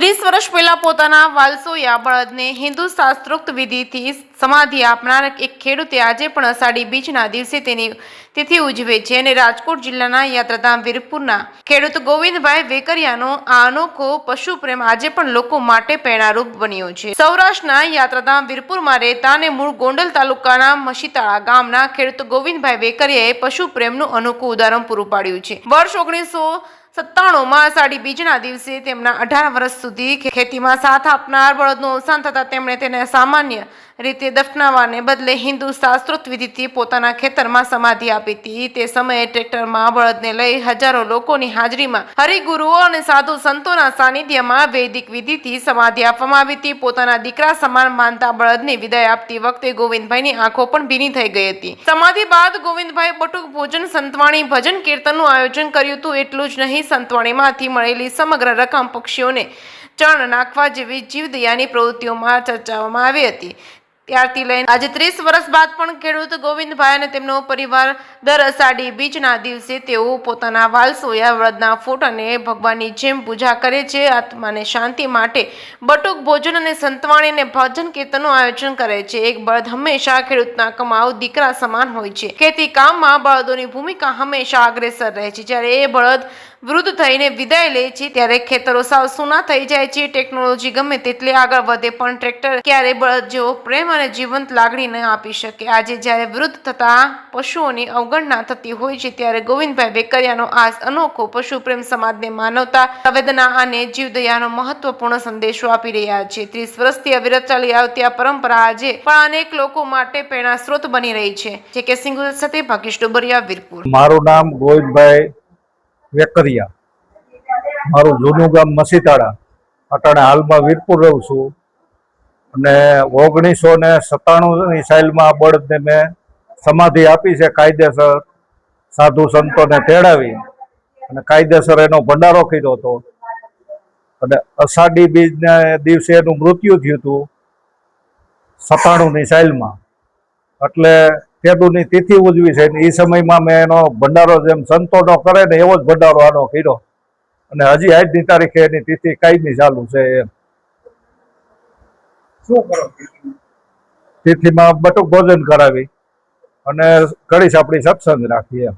30 વર્ષ પહેલા પોતાના વાલસોયા બળદને હિન્દુ શાસ્ત્રોક્ત વિધિથી સમાધિ આપનાર એક ખેડૂતે આજે પણ અષાઢી બીજના દિવસે તેની તિથિ ઉજવે છે અને રાજકોટ જિલ્લાના યાત્રાધામ વીરપુરના ખેડૂત ગોવિંદભાઈ વેકરિયાનો આ અનોખો પશુ પ્રેમ આજે પણ લોકો માટે પ્રેરણારૂપ બન્યો છે। સૌરાષ્ટ્રના યાત્રાધામ વીરપુરમાં રહેતા અને મૂળ ગોંડલ તાલુકાના મશીતાળા ગામના ખેડૂત ગોવિંદભાઈ વેકરિયાએ પશુ પ્રેમનું અનોખું ઉદાહરણ પૂરું પાડ્યું છે। વર્ષ 1997માં અષાઢી બીજના દિવસે તેમના 18 વર્ષ સુધી ખેતીમાં સાથ આપનાર બળદનું અવસાન થતા તેમણે તેને સામાન્ય રીતે દફનાવવાને બદલે હિન્દુ શાસ્ત્રોક્ત વિધિથી પોતાના ખેતરમાં સમાધિ આપી હતી। તે સમયે ટ્રેક્ટરમાં બળદને લઈ હજારો લોકોની હાજરીમાં હરિગુરુઓ અને સાધુ સંતોના સાનિધ્યમાં વૈદિક વિધિથી સમાધિ આપવામાં આવી હતી। પોતાના દીકરા સમાન માનતા બળદને વિદાય આપતી વખતે ગોવિંદભાઈની આંખો પણ ભીની થઈ ગઈ હતી। સમાધિ બાદ ગોવિંદભાઈ બટુક ભોજન, સંતવાણી, ભજન કીર્તનનું આયોજન કર્યું હતું। એટલું જ નહીં, સંતવાણીમાંથી મળેલી સમગ્ર રકમ પક્ષીઓને ચણ નાખવા જેવી જીવદયાની પ્રવૃત્તિઓમાં ચર્ચાવામાં આવી હતી। ત્યારથી લઈને આજે 30 વર્ષ બાદ પણ ખેડૂત ગોવિંદભાઈ અને તેમનો પરિવાર દર અષાઢી બીજના દિવસે તેઓ પોતાના વાલસોયા બળદના ફોટાને ભગવાનની જેમ પૂજા કરે છે। આત્માને શાંતિ માટે બટુક ભોજન અને સંતવાણી અને ભજન કીર્તનનું આયોજન કરે છે। એક બળદ હંમેશા ખેડૂતના કમાવ દીકરા સમાન હોય છે। ખેતી કામમાં બળદોની ભૂમિકા હંમેશા અગ્રેસર રહે છે। જ્યારે એ બળદ વૃદ્ધ થઈને વિદાય લે છે ત્યારે ખેતરો સાવ સૂના થઈ જાય છે। ટેકનોલોજી ગમે તેટલી આગળ વધે પણ ટ્રેક્ટર ક્યારે બળદ જેવો પ્રેમ અને જીવંત લાગણી ન આપી શકે। આજે જ્યારે વૃદ્ધ થતા પશુઓની અવગણના થતી હોય છે ત્યારે ગોવિંદભાઈ વેકરિયાનો આ અનોખો પશુ પ્રેમ સમાજને માનવતા, સંવેદના અને જીવદયાનો મહત્વપૂર્ણ સંદેશો આપી રહ્યા છે। 30 વર્ષથી અવિરત ચાલી આવતી આ પરંપરા આજે પણ અનેક લોકો માટે પ્રેરણા સ્ત્રોત બની રહી છે। જે કે સિંગલ સાથે ભાગ્યેશ ડોબરિયા, વીરપુર। મારું નામ ગોવિંદભાઈ વેકરિયા, મારું જૂનું ગામ મસીતાળા, અટાણે હાલમાં વીરપુર રહું છું। અને 1997ની સાલમાં બળદને મેં સમાધિ આપી છે કાયદેસર સાધુ સંતોને તેડાવી અને કાયદેસર એનો ભંડારો કર્યો હતો। અને અષાઢી બીજના દિવસે એનું મૃત્યુ થયું હતું 97ની સાલમાં। એટલે ખેડૂતની તિથિ ઉજવી છે। એ સમયમાં મેં એનો ભંડારો જેમ સંતોનો કરે ને એવો જ ભંડારો આનો કર્યો અને હજી આજની તારીખે એની તિથિ કાયમી ચાલુ છે। એમ શું કરો તિથિમાં બટુક ભોજન કરાવી અને ઘડી સાપડી સત્સંગ રાખી એમ,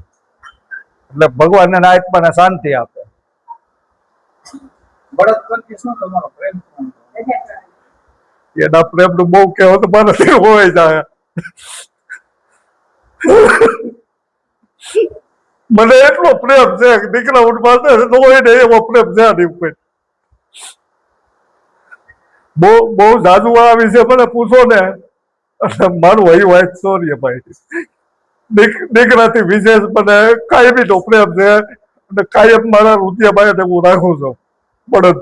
એટલે ભગવાન એના આત્માને શાંતિ આપે। બળદ પ્રત્યે શું તમારો પ્રેમ? એના પ્રેમનું બહુ કહેવો તો મને હોય જાય। મને એટલો પ્રેમ છે કે દીકરા ઉઠવાશે તો હોય ને એવો પ્રેમ છે આની ઉપર। બહુ જાજુ આ વિશે મને પૂછો ને એટલે મારું વહી વાત સોર્યભાઈ દીકરાથી વિશેષ મને કાયમીનો પ્રેમ છે અને કાયમ મારા રુધિયાભાઈ હું રાખું છું બળદ।